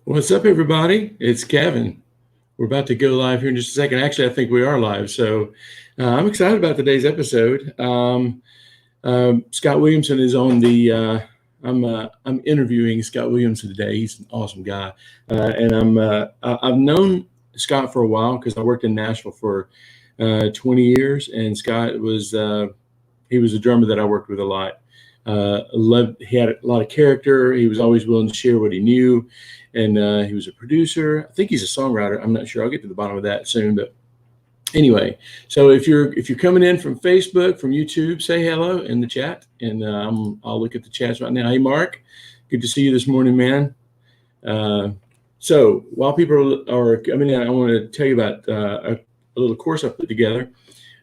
What's up, everybody? It's Kevin. We're about to go live here in just a second. Actually, I think we are live. So I'm excited about today's episode. Scott Williamson is on the. I'm interviewing Scott Williamson today. He's an awesome guy, and I've known Scott for a while because I worked in Nashville for 20 years, and Scott was he was a drummer that I worked with a lot. He had a lot of character. He was always willing to share what he knew, and he was a producer. I think he's a songwriter. I'm not sure. I'll get to the bottom of that soon. But anyway, so if you're coming in from Facebook, from YouTube, say hello in the chat, and I'll look at the chats right now. Hey, Mark, good to see you this morning, man. So while people are coming in, I want to tell you about a little course I put together.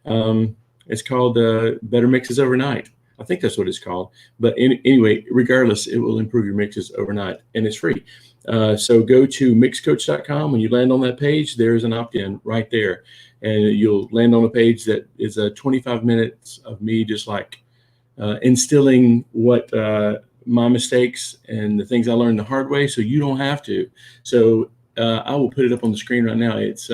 It's called Better Mixes Overnight. I think that's what it's called. But anyway, regardless, it will improve your mixes overnight, and it's free. So go to MixCoach.com. When you land on that page, there's an opt-in right there. And you'll land on a page that is 25 minutes of me just like instilling what my mistakes and the things I learned the hard way so you don't have to. So I will put it up on the screen right now. It's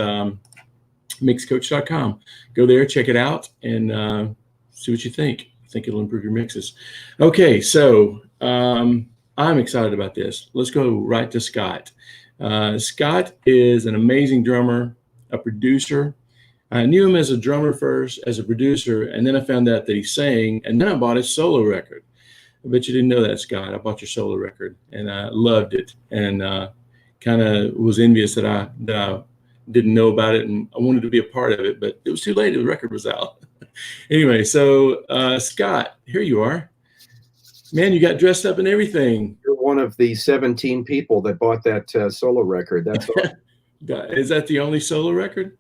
MixCoach.com. Go there, check it out, and see what you think. I think it'll improve your mixes. Okay, so I'm excited about this. Let's go right to Scott. Scott is an amazing drummer, a producer. I knew him as a drummer first, as a producer, and then I found out that he sang, and then I bought his solo record. I bet you didn't know that, Scott. I bought your solo record, and I loved it, and kind of was envious that I didn't know about it, and I wanted to be a part of it, but it was too late. The record was out. Anyway, so Scott, here you are. Man, you got dressed up and everything. You're one of the 17 people that bought that solo record. That's all. Is that the only solo record?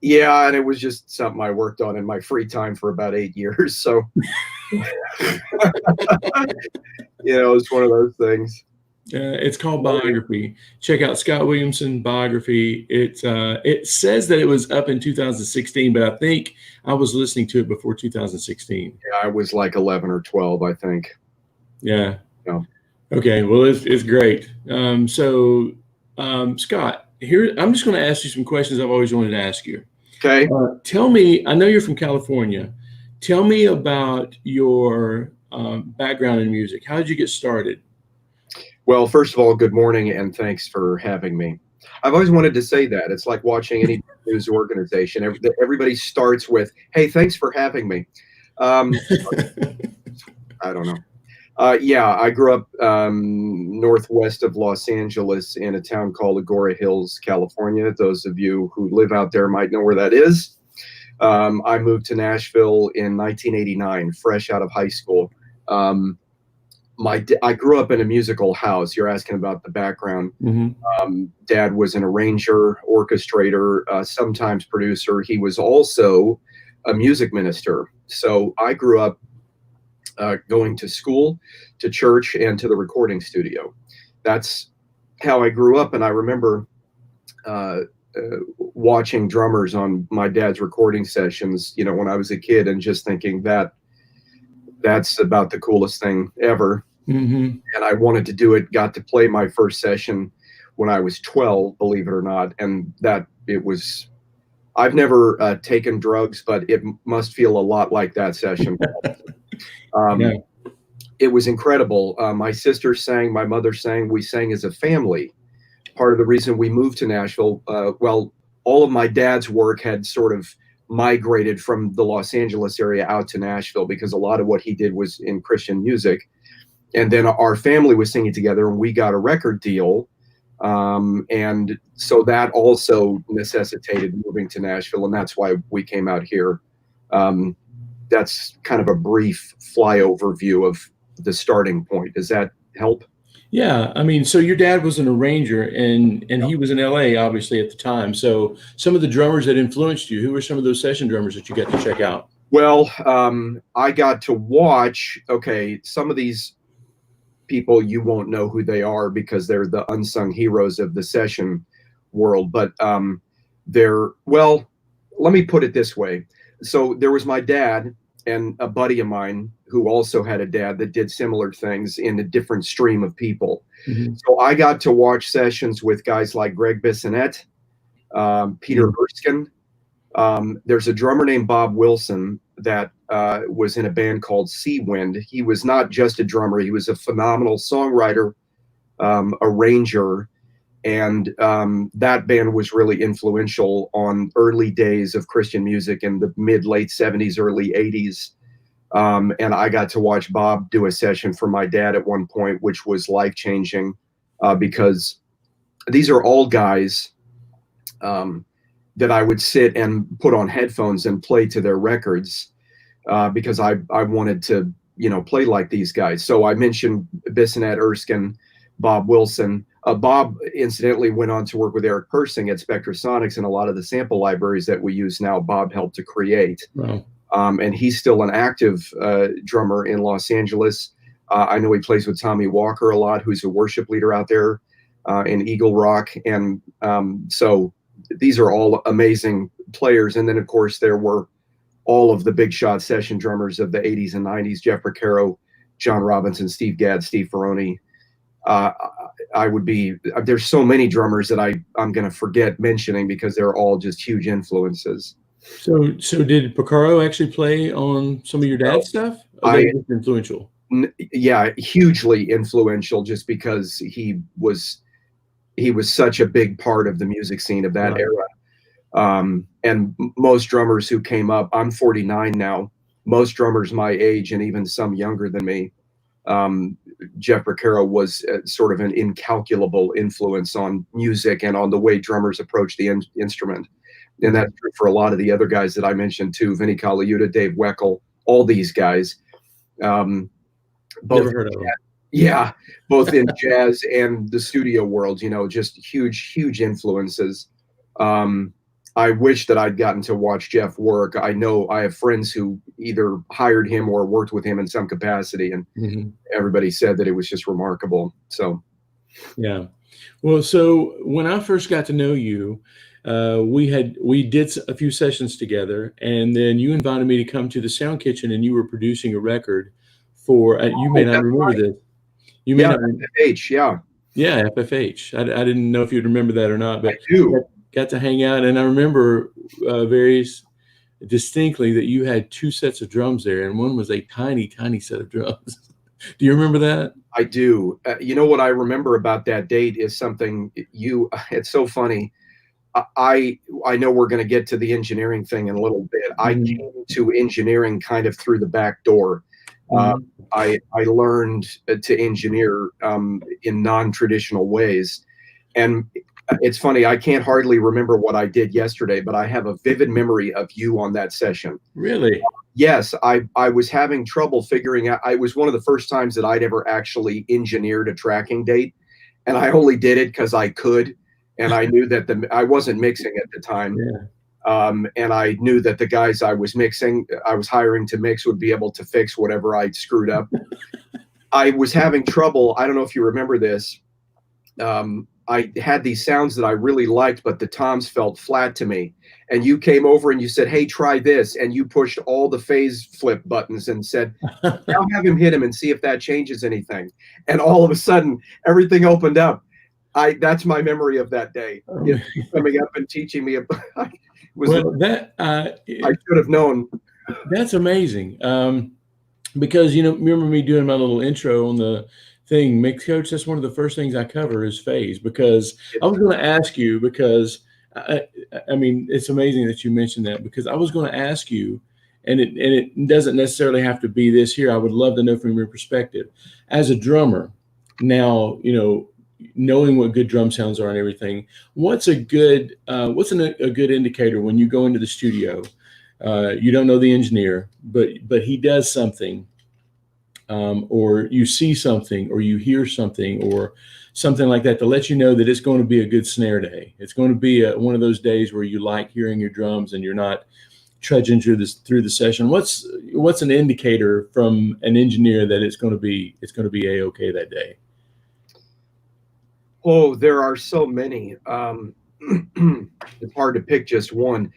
Yeah, and it was just something I worked on in my free time for about 8 years. So, it's one of those things. It's called Biography. Check out Scott Williamson Biography. It says that it was up in 2016, but I think I was listening to it before 2016. Yeah, I was like 11 or 12, I think. Yeah. No. Okay. Well, it's great. Scott, here I'm just going to ask you some questions I've always wanted to ask you. Okay. Tell me. I know you're from California. Tell me about your background in music. How did you get started? Well, first of all, good morning, and thanks for having me. I've always wanted to say that. It's like watching any news organization. Everybody starts with, hey, thanks for having me. I don't know. Yeah, I grew up northwest of Los Angeles in a town called Agora Hills, California. Those of you who live out there might know where that is. I moved to Nashville in 1989, fresh out of high school. I grew up in a musical house. You're asking about the background. Mm-hmm. Dad was an arranger, orchestrator, sometimes producer. He was also a music minister. So I grew up going to school, to church, and to the recording studio. That's how I grew up. And I remember watching drummers on my dad's recording sessions, when I was a kid, and just thinking that's about the coolest thing ever. Mm-hmm. And I wanted to do it, got to play my first session when I was 12, believe it or not. And I've never taken drugs, but it must feel a lot like that session. Yeah. It was incredible. My sister sang, my mother sang, we sang as a family. Part of the reason we moved to Nashville, all of my dad's work had sort of migrated from the Los Angeles area out to Nashville because a lot of what he did was in Christian music. And then our family was singing together, and we got a record deal. And so that also necessitated moving to Nashville, and that's why we came out here. That's kind of a brief flyover view of the starting point. Does that help? Yeah, I mean, so your dad was an arranger, and he was in LA, obviously, at the time. So some of the drummers that influenced you, who were some of those session drummers that you got to check out? Well, I got to watch, some of these people, you won't know who they are because they're the unsung heroes of the session world. But let me put it this way. So there was my dad, and a buddy of mine who also had a dad that did similar things in a different stream of people. Mhm. So I got to watch sessions with guys like Greg Bissonette, Peter Erskine. There's a drummer named Bob Wilson that was in a band called Sea Wind. He was not just a drummer. He was a phenomenal songwriter, arranger, and that band was really influential on early days of Christian music in the late 70s, early 80s. And I got to watch Bob do a session for my dad at one point, which was life-changing, because these are all guys that I would sit and put on headphones and play to their records, because I wanted to, play like these guys. So I mentioned Bissonette, Erskine, Bob Wilson. Bob incidentally went on to work with Eric Persing at Spectrasonics, and a lot of the sample libraries that we use now, Bob helped to create. Wow. And he's still an active drummer in Los Angeles. I know he plays with Tommy Walker a lot, who's a worship leader out there in Eagle Rock. And so these are all amazing players. And then, of course, there were all of the big shot session drummers of the 80s and 90s, Jeff Porcaro, John Robinson, Steve Gadd, Steve Ferroni. There's so many drummers that I'm going to forget mentioning because they're all just huge influences. So did Porcaro actually play on some of your dad's stuff? Or they were just influential? Yeah, hugely influential, just because he was such a big part of the music scene of that era. And most drummers who came up, I'm 49 now, most drummers my age and even some younger than me, Jeff Porcaro was sort of an incalculable influence on music and on the way drummers approach the instrument. And that's true for a lot of the other guys that I mentioned too, Vinnie Colaiuta, Dave Weckl, all these guys. Both Never heard of them. Yeah, both in jazz and the studio world, just huge influences. I wish that I'd gotten to watch Jeff work. I know I have friends who either hired him or worked with him in some capacity, and everybody said that it was just remarkable. So, yeah. Well, so when I first got to know you, we did a few sessions together, and then you invited me to come to the Sound Kitchen, and you were producing a record for. You may not remember this. You may not. FFH, yeah. Yeah, FFH. I didn't know if you'd remember that or not, but I do. Got to hang out, and I remember very distinctly that you had two sets of drums there, and one was a tiny set of drums. Do you remember that? I do. You know what I remember about that date is something it's so funny. I know we're going to get to the engineering thing in a little bit. I came to engineering kind of through the back door. I learned to engineer in non-traditional ways. And it's funny, I can't hardly remember what I did yesterday, but I have a vivid memory of you on that session. Really? Yes, I was having trouble figuring out. It was one of the first times that I'd ever actually engineered a tracking date, and I only did it because I could, and I knew that I wasn't mixing at the time. Yeah. And I knew that the guys I was hiring to mix would be able to fix whatever I'd screwed up. I was having trouble. I don't know if you remember this. I had these sounds that I really liked, but the toms felt flat to me. And you came over and you said, "Hey, try this." And you pushed all the phase flip buttons and said, "Now have him hit him and see if that changes anything." And all of a sudden, everything opened up. That's my memory of that day. Coming up and teaching me. I should have known. That's amazing. Because, remember me doing my little intro on the thing, MixCoach, that's one of the first things I cover is phase, because I was going to ask you, because I mean, it's amazing that you mentioned that, because I was going to ask you, and it doesn't necessarily have to be this here. I would love to know from your perspective as a drummer now, knowing what good drum sounds are and everything, what's a good indicator when you go into the studio? You don't know the engineer, but he does something, or you see something, or you hear something, or something like that, to let you know that it's going to be a good snare day. It's going to be one of those days where you like hearing your drums and you're not trudging through the session. What's an indicator from an engineer that it's going to be a-okay that day? Oh, there are so many. It's hard to pick just one.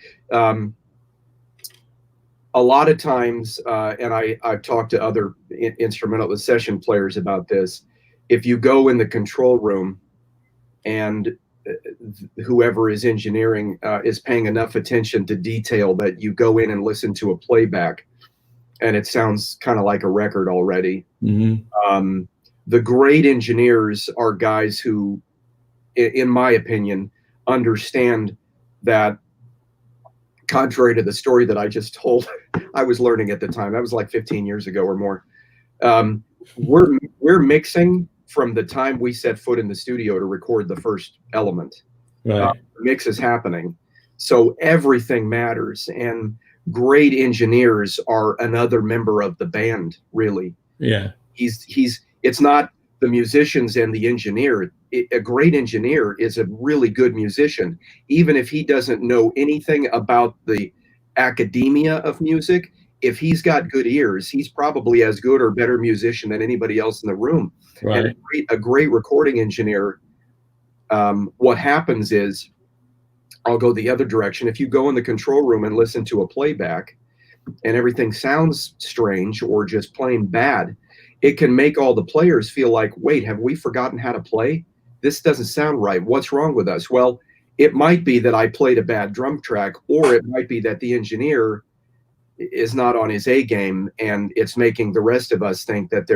a lot of times, and I've talked to other instrumental session players about this, if you go in the control room and whoever is engineering is paying enough attention to detail that you go in and listen to a playback and it sounds kind of like a record already. The great engineers are guys who, in my opinion, understand that, contrary to the story that I just told, I was learning at the time. That was like 15 years ago or more. We're mixing from the time we set foot in the studio to record the first element. Right. The mix is happening. So everything matters. And great engineers are another member of the band, really. Yeah. It's not the musicians and the engineer. A great engineer is a really good musician. Even if he doesn't know anything about the academia of music, if he's got good ears, he's probably as good or better musician than anybody else in the room. Right. And a great recording engineer, what happens is, I'll go the other direction. If you go in the control room and listen to a playback and everything sounds strange or just plain bad, it can make all the players feel like, wait, have we forgotten how to play? This doesn't sound right. What's wrong with us? Well, it might be that I played a bad drum track, or it might be that the engineer is not on his A game, and it's making the rest of us think that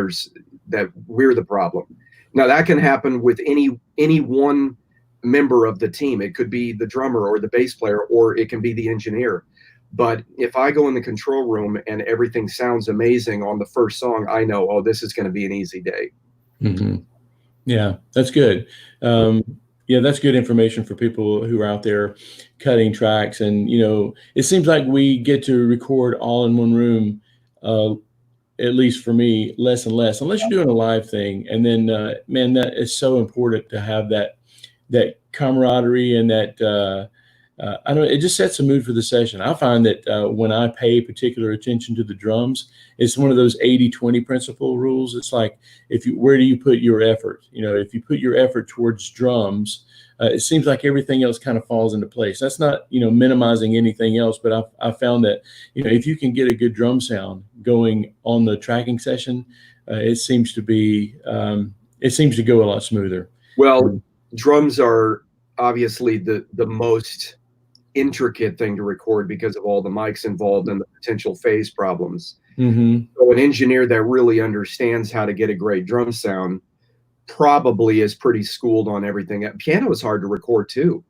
we're the problem. Now that can happen with any one member of the team. It could be the drummer or the bass player, or it can be the engineer. But if I go in the control room and everything sounds amazing on the first song, I know, oh, this is going to be an easy day. Yeah, that's good. Yeah, that's good information for people who are out there cutting tracks. And, it seems like we get to record all in one room, at least for me, less and less, unless you're doing a live thing. And then, man, that is so important to have that camaraderie and that, I don't know, it just sets the mood for the session. I find that when I pay particular attention to the drums, it's one of those 80-20 principle rules. It's like, where do you put your effort? If you put your effort towards drums, it seems like everything else kind of falls into place. That's not, minimizing anything else, but I found that, if you can get a good drum sound going on the tracking session, it seems to go a lot smoother. Well, drums are obviously the most intricate thing to record because of all the mics involved and the potential phase problems. So an engineer that really understands how to get a great drum sound probably is pretty schooled on everything. Piano is hard to record too.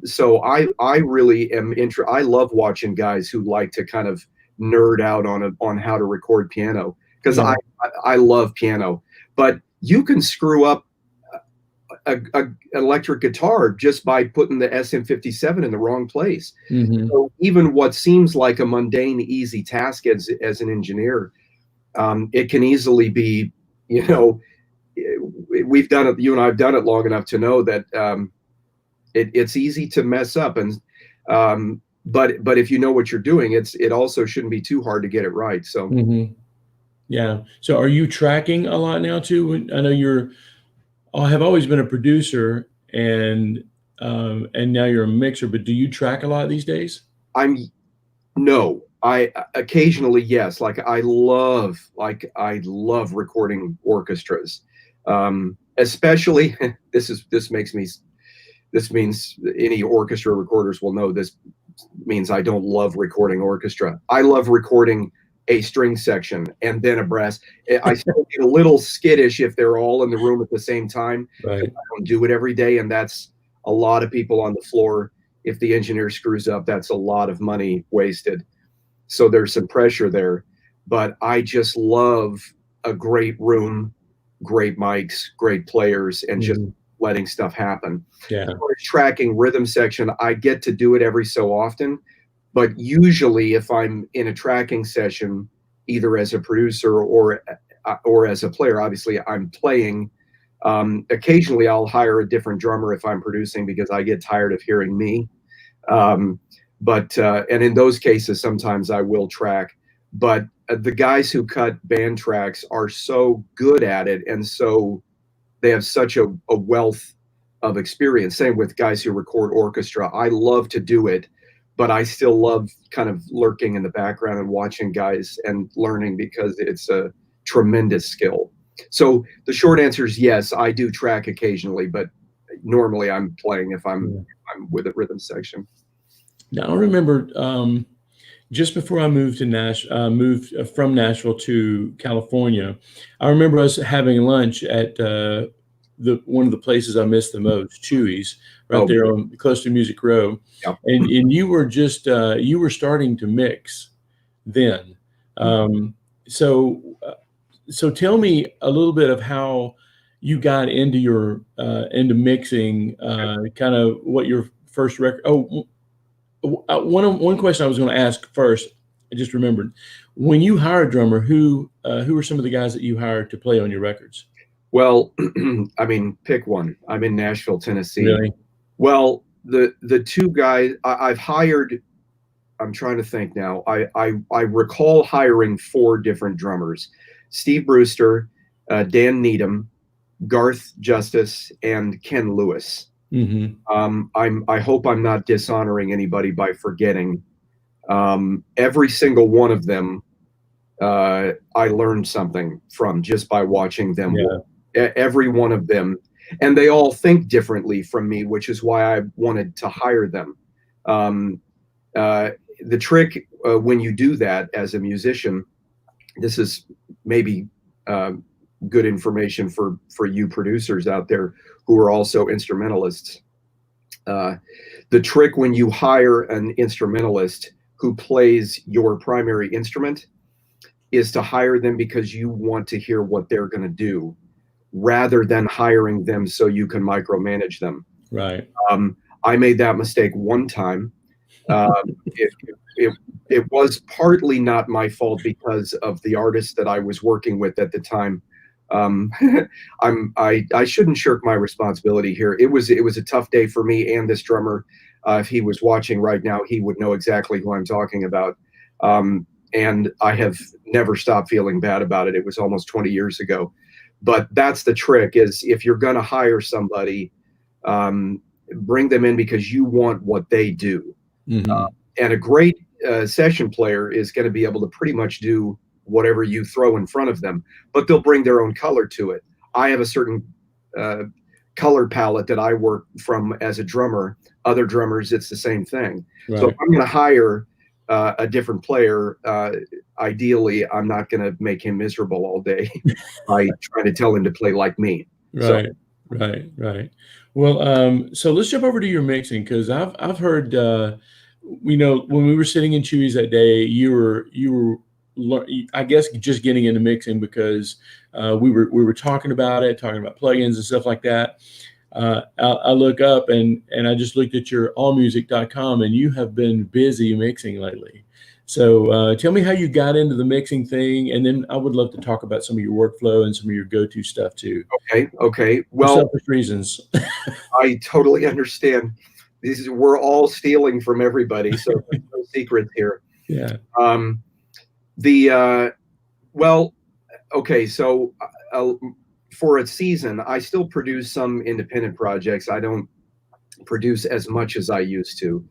So I really am I love watching guys who like to kind of nerd out on how to record piano, because I love piano. But you can screw up a electric guitar just by putting the SM57 in the wrong place. So even what seems like a mundane, easy task as an engineer, it can easily be, we've done it, you and I've done it long enough to know that it's easy to mess up. And but if you know what you're doing, it also shouldn't be too hard to get it right. So yeah. So are you tracking a lot now too? I know I have always been a producer, and now you're a mixer, but do you track a lot these days? No, I occasionally, yes. Like I love recording orchestras, especially this means any orchestra recorders will know this means I don't love recording orchestra. I love recording a string section and then a brass. I still get a little skittish if they're all in the room at the same time. Right. I don't do it every day, and that's a lot of people on the floor. If the engineer screws up, that's a lot of money wasted. So there's some pressure there. But I just love a great room, great mics, great players, and just letting stuff happen. Yeah. As far as tracking rhythm section, I get to do it every so often. But usually if I'm in a tracking session, either as a producer or as a player, obviously I'm playing. Occasionally I'll hire a different drummer if I'm producing, because I get tired of hearing me. And in those cases, sometimes I will track. But the guys who cut band tracks are so good at it, and so they have such a wealth of experience. Same with guys who record orchestra. I love to do it. but I still love kind of lurking in the background and watching guys and learning, because it's a tremendous skill. So the short answer is yes, I do track occasionally, but normally I'm playing if I'm with a rhythm section. Now I remember just before I moved to moved from Nashville to California, I remember us having lunch at one of the places I miss the most, Chewy's, right there on close to Music Row. Yeah. And you were just you were starting to mix then. So tell me a little bit of how you got into your into mixing, kind of what your first record. One question I was going to ask first, I just remembered. When you hire a drummer, who are some of the guys that you hired to play on your records? Well, I mean, pick one. I'm in Nashville, Tennessee. Really? Well, the two guys I've hired, I'm trying to think now. I recall hiring 4 different drummers: Steve Brewster, Dan Needham, Garth Justice, and Ken Lewis. I hope I'm not dishonoring anybody by forgetting. Every single one of them, I learned something from just by watching them. Every one of them, and they all think differently from me, which is why I wanted to hire them. The trick when you do that as a musician, this is maybe good information for you producers out there who are also instrumentalists. The trick when you hire an instrumentalist who plays your primary instrument is to hire them because you want to hear what they're going to do, rather than hiring them so you can micromanage them. Right. I made that mistake one time. It was partly not my fault because of the artist that I was working with at the time. I shouldn't shirk my responsibility here. It was a tough day for me and this drummer. If he was watching right now, he would know exactly who I'm talking about. And I have never stopped feeling bad about it. It was almost 20 years ago. But that's the trick, is if you're going to hire somebody, bring them in because you want what they do. And a great session player is going to be able to pretty much do whatever you throw in front of them, but they'll bring their own color to it. I have a certain color palette that I work from as a drummer. Other drummers, it's the same thing. Right. So if I'm going to hire a different player, ideally, I'm not going to make him miserable all day by trying to tell him to play like me. Right, right. Well, so let's jump over to your mixing, because I've heard, when we were sitting in Chewy's that day, you were, I guess, just getting into mixing because we were talking about plugins and stuff like that. I look up and I just looked at your allmusic.com, and you have been busy mixing lately. So tell me how you got into the mixing thing, and then I would love to talk about some of your workflow and some of your go-to stuff too. Okay. Well, for selfish reasons. I totally understand. We're all stealing from everybody, so there's no secrets here. Yeah. So for a season, I still produce some independent projects. I don't produce as much as I used to.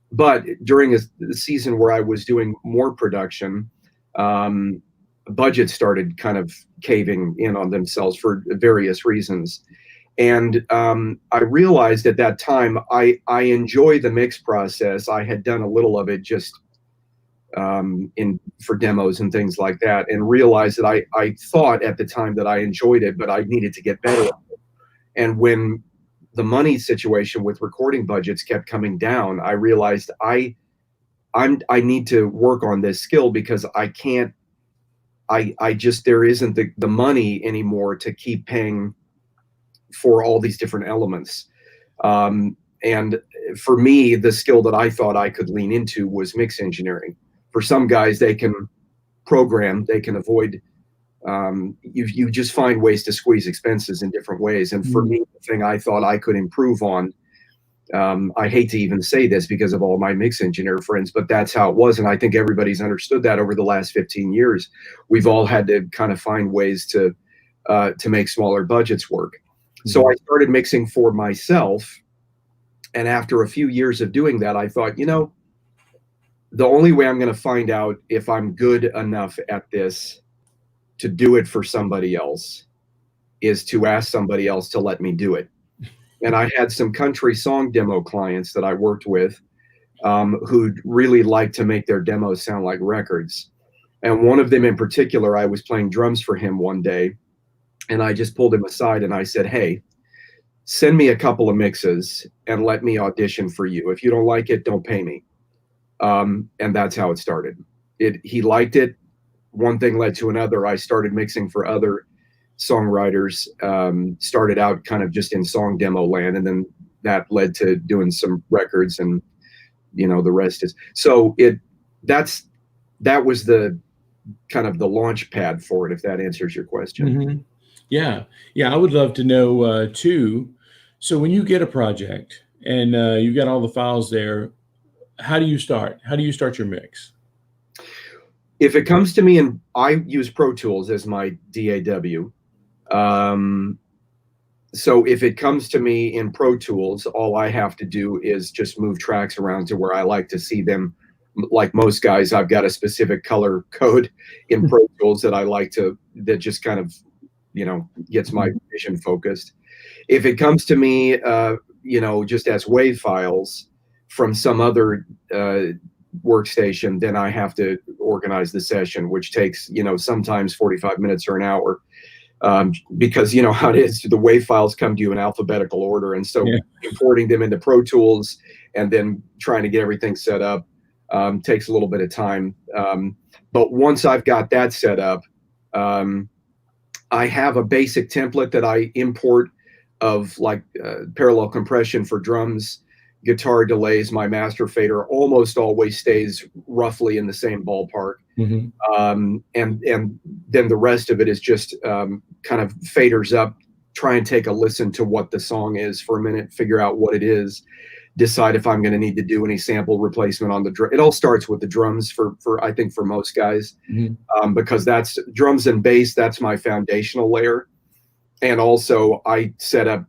But during the season where I was doing more production, budgets started kind of caving in on themselves for various reasons. And I realized at that time, I enjoy the mix process. I had done a little of it just for demos and things like that, and realized that I thought at the time that I enjoyed it, but I needed to get better at it. And when the money situation with recording budgets kept coming down, I realized I need to work on this skill, because I can't, there isn't the money anymore to keep paying for all these different elements. And for me, the skill that I thought I could lean into was mix engineering. For some guys, they can program, they can avoid, you just find ways to squeeze expenses in different ways. And for me, the thing I thought I could improve on, I hate to even say this because of all my mix engineer friends, but that's how it was. And I think everybody's understood that over the last 15 years. We've all had to kind of find ways to make smaller budgets work. So I started mixing for myself, And after a few years of doing that, I thought, the only way I'm going to find out if I'm good enough at this to do it for somebody else is to ask somebody else to let me do it. And I had some country song demo clients that I worked with who'd really like to make their demos sound like records. And one of them in particular, I was playing drums for him one day, and I just pulled him aside and I said, hey, send me a couple of mixes and let me audition for you. If you don't like it, don't pay me. And that's how it started. He liked it. One thing led to another. I started mixing for other songwriters, started out kind of just in song demo land, and then that led to doing some records, and the rest is so that was the kind of the launch pad for it, if that answers your question. Mm-hmm. Yeah. I would love to know too. So when you get a project and you've got all the files there, how do you start? How do you start your mix? If it comes to me, and I use Pro Tools as my DAW. So if it comes to me in Pro Tools, all I have to do is just move tracks around to where I like to see them. Like most guys, I've got a specific color code in Pro Tools that just kind of, gets my vision focused. If it comes to me, just as WAV files from some other workstation, then I have to organize the session, which takes, sometimes 45 minutes or an hour. Because you know how it is, the WAV files come to you in alphabetical order. And so importing them into Pro Tools and then trying to get everything set up takes a little bit of time. But once I've got that set up, I have a basic template that I import of like parallel compression for drums, guitar delays. My master fader almost always stays roughly in the same ballpark. Mm-hmm. And then the rest of it is just kind of faders up, try and take a listen to what the song is for a minute, figure out what it is, decide if I'm going to need to do any sample replacement on the drum. It all starts with the drums for I think for most guys, because that's drums and bass. That's my foundational layer. And also I set up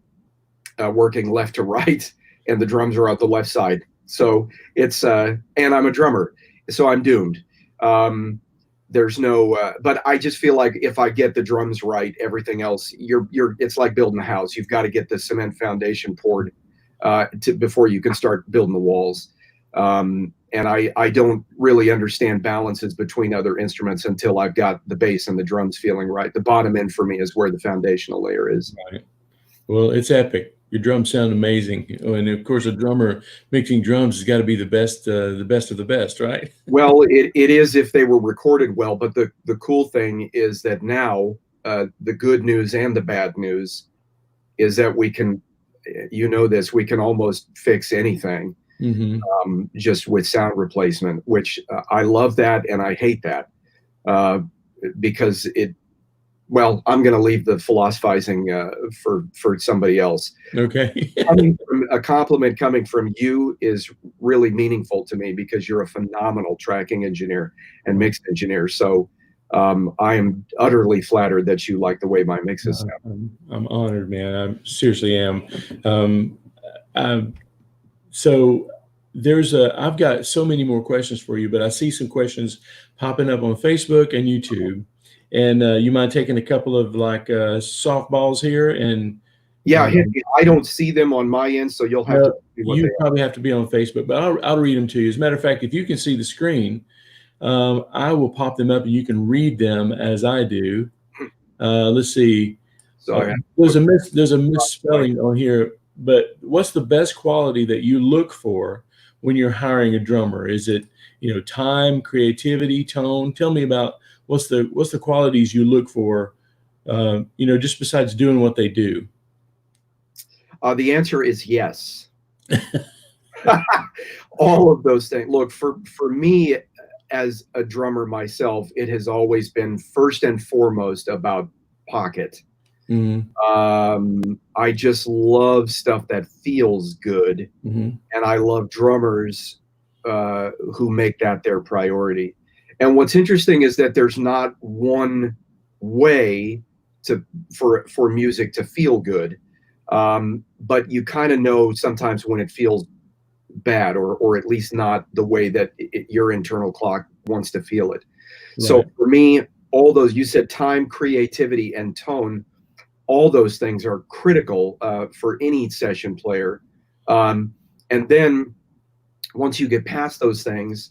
working left to right, and the drums are at the left side. So it's, and I'm a drummer, so I'm doomed. There's no, but I just feel like if I get the drums right, everything else, it's like building a house. You've got to get the cement foundation poured before you can start building the walls. And I don't really understand balances between other instruments until I've got the bass and the drums feeling right. The bottom end for me is where the foundational layer is. Right. Well, it's epic. Your drums sound amazing, and of course, a drummer mixing drums has got to be the best of the best, right? Well, it is if they were recorded well. But the cool thing is that now the good news and the bad news is that we can, we can almost fix anything just with sound replacement. Which I love that, and I hate that because it. Well, I'm going to leave the philosophizing for somebody else. Okay. A compliment coming from you is really meaningful to me because you're a phenomenal tracking engineer and mix engineer. So I am utterly flattered that you like the way my mixes sound. I'm honored, man. I seriously am. So I've got so many more questions for you, but I see some questions popping up on Facebook and YouTube. And you mind taking a couple of like softballs here? And I don't see them on my end, so you'll have to. You probably have to be on Facebook, but I'll read them to you. As a matter of fact, if you can see the screen, I will pop them up and you can read them as I do. Let's see. Sorry, there's a misspelling on here. But what's the best quality that you look for when you're hiring a drummer? Is it time, creativity, tone? Tell me about. What's the qualities you look for, just besides doing what they do? The answer is yes. All of those things. Look, for me as a drummer myself, it has always been first and foremost about pocket. I just love stuff that feels good, and I love drummers who make that their priority. And what's interesting is that there's not one way for music to feel good. But you kind of know sometimes when it feels bad, or at least not the way that your internal clock wants to feel it. So Right. for me, all those, you said time, creativity, and tone, all those things are critical for any session player. And then once you get past those things,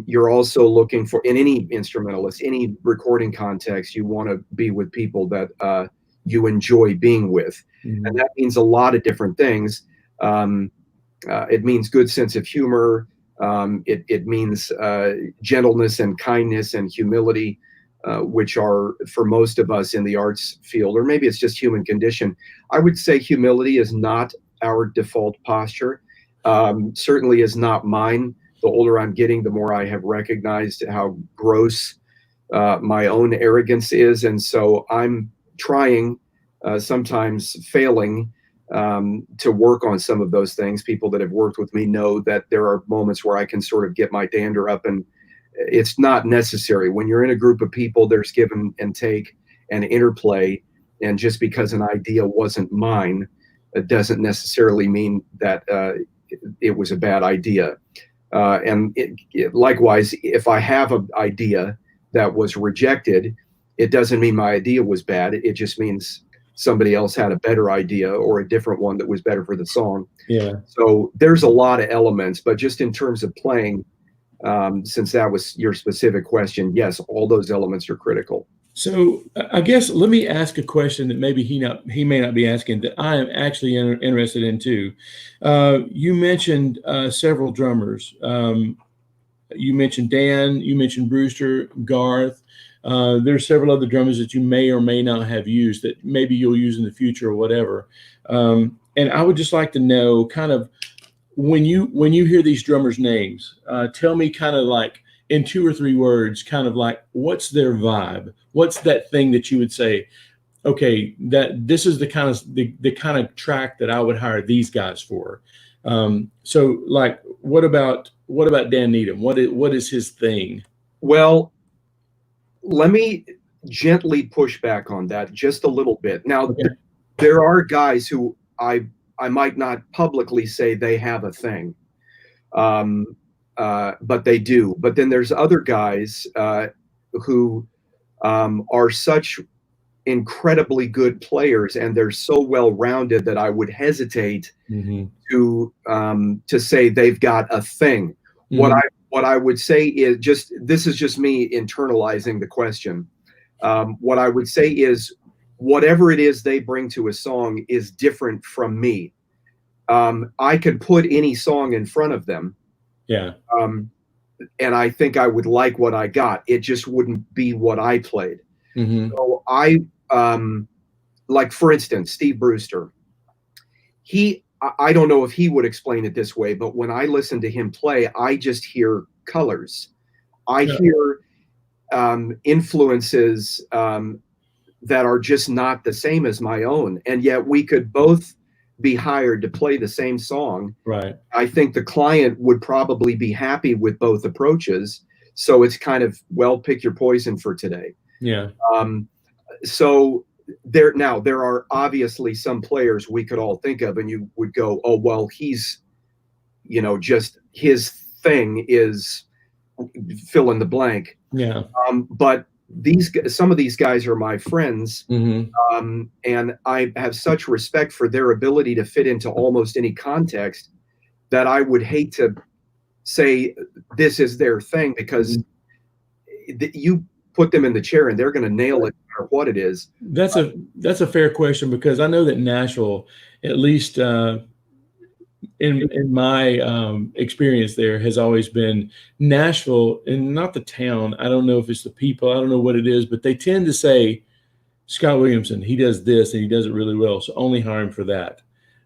you're also looking for, in any instrumentalist, any recording context, you want to be with people that you enjoy being with. Mhm. And that means a lot of different things. It means good sense of humor. It means gentleness and kindness and humility, which are, for most of us in the arts field, or maybe it's just human condition. I would say humility is not our default posture. Certainly is not mine. The older I'm getting, the more I have recognized how gross my own arrogance is. And so I'm trying, sometimes failing, to work on some of those things. People that have worked with me know that there are moments where I can sort of get my dander up, and it's not necessary. When you're in a group of people, there's give and take and interplay. And just because an idea wasn't mine, it doesn't necessarily mean that it was a bad idea. And likewise, if I have an idea that was rejected, it doesn't mean my idea was bad. It just means somebody else had a better idea, or a different one that was better for the song. Yeah. So there's a lot of elements, but just in terms of playing, since that was your specific question, yes, all those elements are critical. So I guess let me ask a question that maybe he may not be asking, that I am actually interested in too. You mentioned several drummers. You mentioned Dan. You mentioned Brewster, Garth. There's several other drummers that you may or may not have used that maybe you'll use in the future or whatever. And I would just like to know, kind of, when you hear these drummers' names, tell me, kind of like in 2 or 3 words, kind of like, what's their vibe? What's that thing that you would say, okay, that this is the kind of track that I would hire these guys for. So like, what about Dan Needham? What is his thing? Well, let me gently push back on that just a little bit. Now, Okay. there are guys who I might not publicly say they have a thing, but they do. But then there's other guys who are such incredibly good players, and they're so well rounded that I would hesitate Mm-hmm. to say they've got a thing. Mm-hmm. What I would say is, this is just me internalizing the question. What I would say is, whatever it is they bring to a song is different from me. I could put any song in front of them, Yeah. and I think I would like what I got. It just wouldn't be what I played. Mm-hmm. So like, for instance, Steve Brewster. I don't know if he would explain it this way, but when I listen to him play, I just hear colors. I Yeah. hear influences that are just not the same as my own. And yet we could both be hired to play the same song. Right. I think the client would probably be happy with both approaches. So it's kind of, well, pick your poison for today. Yeah. So there are obviously some players we could all think of, and you would go, oh, well, he's, just his thing is fill in the blank. Yeah. But some of these guys are my friends, Mm-hmm. and I have such respect for their ability to fit into almost any context that I would hate to say this is their thing, because you put them in the chair and they're going to nail it no matter what it is. That's a fair question, because I know that Nashville, at least in my experience there, has always been Nashville, and not the town. I don't know if it's the people. I don't know what it is, but they tend to say, Scott Williamson, he does this and he does it really well, so only hire him for that.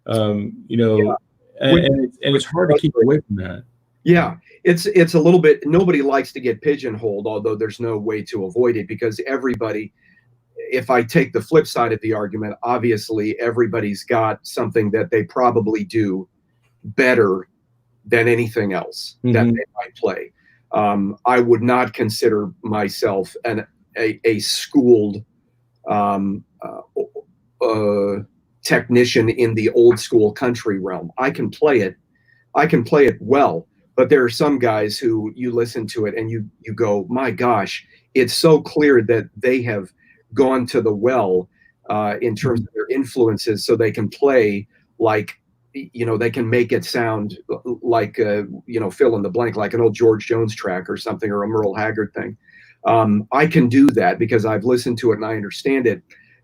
Yeah. And it's hard to keep away from that. Yeah, it's a little bit, nobody likes to get pigeonholed, although there's no way to avoid it, because everybody, if I take the flip side of the argument, obviously everybody's got something that they probably do better than anything else that they might play. I would not consider myself a schooled technician in the old school country realm. I can play it well, but there are some guys who you listen to it and you go, my gosh, it's so clear that they have gone to the well in terms of their influences, so they can play like, they can make it sound like, fill in the blank, like an old George Jones track or something, or a Merle Haggard thing. I can do that because I've listened to it and I understand it,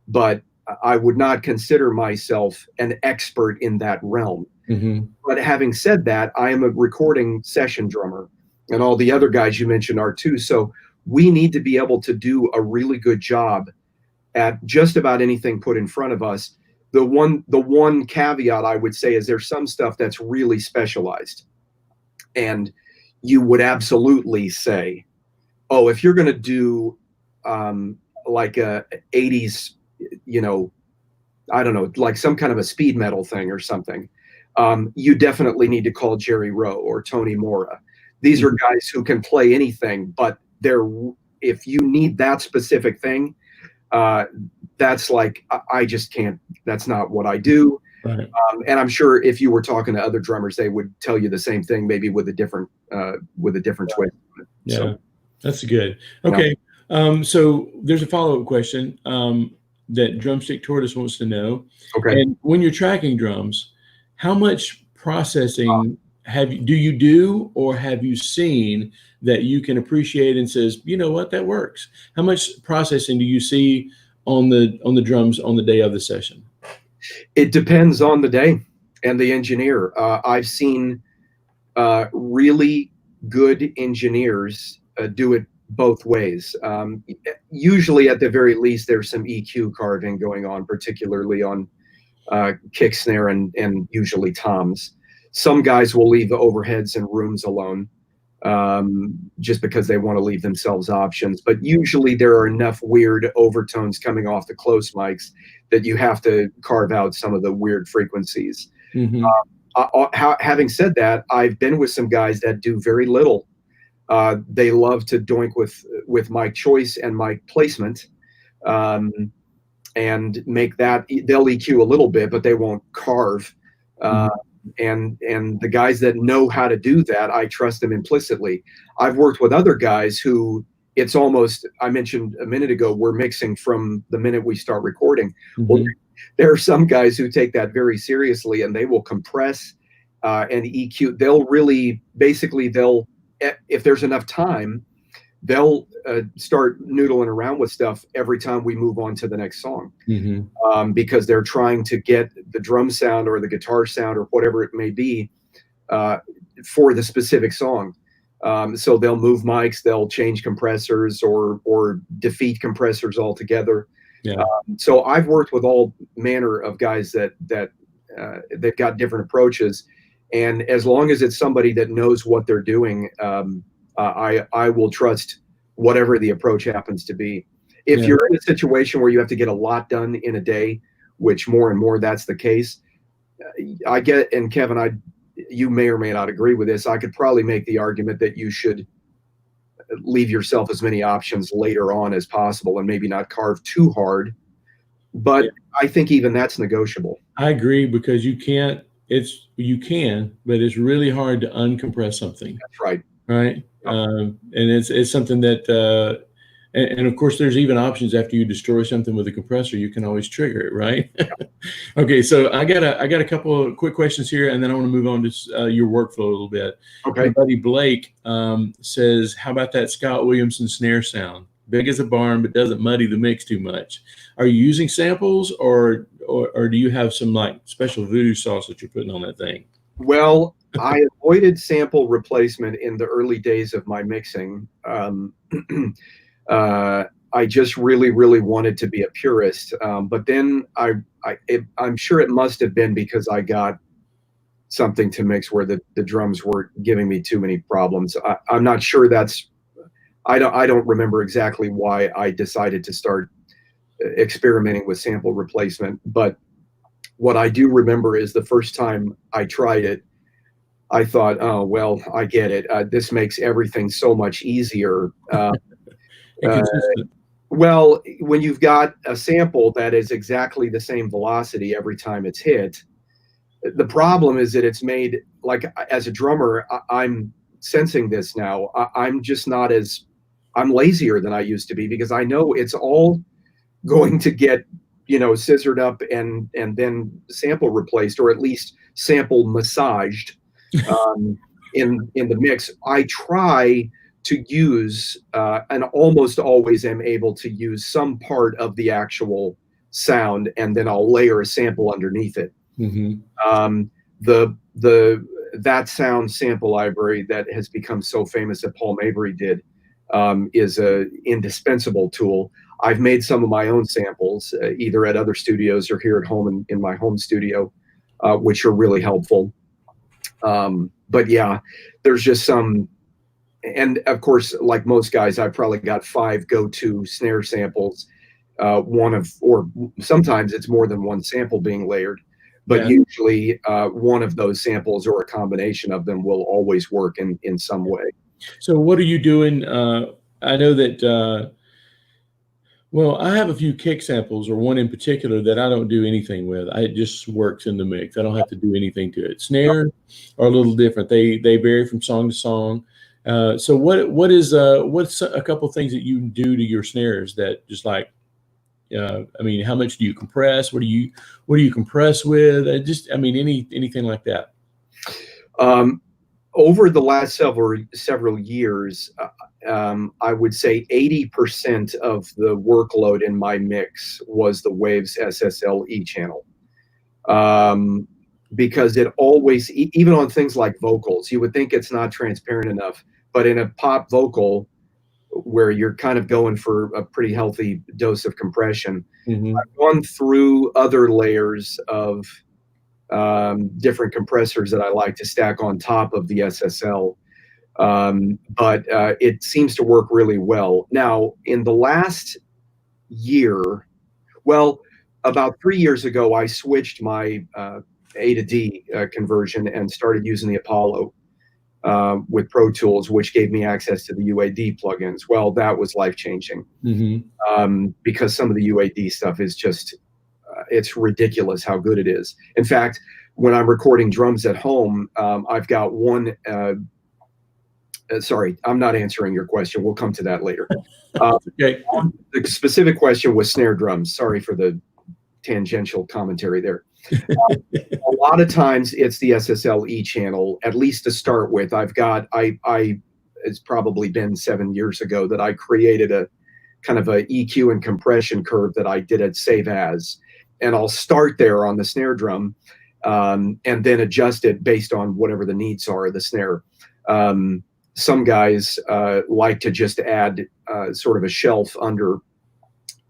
but I would not consider myself an expert in that realm. Mm-hmm. But having said that, I am a recording session drummer, and all the other guys you mentioned are too. So we need to be able to do a really good job at just about anything put in front of us. The one caveat I would say is there's some stuff that's really specialized, and you would absolutely say, oh, if you're going to do like a 80s, I don't know, like some kind of a speed metal thing or something, you definitely need to call Jerry Rowe or Tony Mora. These are guys who can play anything, but if you need that specific thing, that's like, I just can't, that's not what I do. Right. And I'm sure if you were talking to other drummers, they would tell you the same thing, maybe with a different twist. Yeah, So, that's good. Okay. Yeah. So there's a follow-up question that Drumstick Tortoise wants to know. Okay. And when you're tracking drums, how much processing do you do, or have you seen that you can appreciate and says, you know what, that works? How much processing do you see on the drums on the day of the session? It depends on the day and the engineer. I've seen really good engineers do it both ways. Usually, at the very least, there's some EQ carving going on, particularly on kick, snare, and usually toms. Some guys will leave the overheads and rooms alone just because they want to leave themselves options. But usually there are enough weird overtones coming off the close mics that you have to carve out some of the weird frequencies. Mm-hmm. Having said that, I've been with some guys that do very little. They love to doink with mic choice and mic placement, and make that, they'll EQ a little bit, but they won't carve. And the guys that know how to do that, I trust them implicitly. I've worked with other guys who it's almost, I mentioned a minute ago, we're mixing from the minute we start recording. Mm-hmm. Well, there are some guys who take that very seriously, and they will compress and EQ. They'll really, basically, if there's enough time, they'll start noodling around with stuff every time we move on to the next song. Mm-hmm. Because they're trying to get the drum sound or the guitar sound or whatever it may be for the specific song. So they'll move mics, they'll change compressors or defeat compressors altogether. Yeah. So I've worked with all manner of guys that they've got different approaches. And as long as it's somebody that knows what they're doing, I will trust whatever the approach happens to be. If you're in a situation where you have to get a lot done in a day, which more and more that's the case, I get, and Kevin, you may or may not agree with this, I could probably make the argument that you should leave yourself as many options later on as possible and maybe not carve too hard. But I think even that's negotiable. I agree, because you can, but it's really hard to uncompress something. That's right. Right. And it's something that, and of course, there's even options after you destroy something with a compressor, you can always trigger it, right? Okay, so I got a couple of quick questions here, and then I want to move on to your workflow a little bit. Okay. My buddy Blake says, how about that Scott Williamson snare sound? Big as a barn, but doesn't muddy the mix too much. Are you using samples, or do you have some like special voodoo sauce that you're putting on that thing? Well, I avoided sample replacement in the early days of my mixing. I just really, really wanted to be a purist. But then I'm sure it must have been because I got something to mix where the drums were giving me too many problems. I'm not sure I don't remember exactly why I decided to start experimenting with sample replacement. But what I do remember is the first time I tried it, I thought, oh, well, I get it. This makes everything so much easier. Well, when you've got a sample that is exactly the same velocity every time it's hit, the problem is that it's made, like, as a drummer, I'm sensing this now. I'm just not as, I'm lazier than I used to be, because I know it's all going to get, scissored up and then sample replaced, or at least sample massaged in the mix. I try to use and almost always am able to use some part of the actual sound, and then I'll layer a sample underneath it. That sound sample library that has become so famous that Paul Mabry did is a indispensable tool. I've made some of my own samples, either at other studios or here at home in my home studio, which are really helpful. But yeah, there's just some, and of course, like most guys, I've probably got 5 go-to snare samples, or sometimes it's more than one sample being layered, but usually one of those samples or a combination of them will always work in some way. So what are you doing? I know that, well, I have a few kick samples, or one in particular that I don't do anything with. It just works in the mix. I don't have to do anything to it. Snare are a little different. They vary from song to song. So what's a couple of things that you do to your snares that just like, I mean, how much do you compress? What do you compress with? Anything like that. Over the last several years, I would say 80% of the workload in my mix was the Waves SSL channel. Because it always, even on things like vocals, you would think it's not transparent enough, but in a pop vocal where you're kind of going for a pretty healthy dose of compression, I've gone through other layers of different compressors that I like to stack on top of the SSL. But it seems to work really well. Now, in the last year, well, about 3 years ago, I switched my A to D conversion and started using the Apollo with Pro Tools, which gave me access to the UAD plugins. Well, that was life-changing because some of the UAD stuff is just, it's ridiculous how good it is. In fact, when I'm recording drums at home, I've got one, sorry, I'm not answering your question. We'll come to that later. Okay. The specific question was snare drums. Sorry for the tangential commentary there. A lot of times it's the SSL channel, at least to start with. It's probably been 7 years ago that I created a kind of a EQ and compression curve that I did at Save As. And I'll start there on the snare drum and then adjust it based on whatever the needs are of the snare. Some guys like to just add sort of a shelf under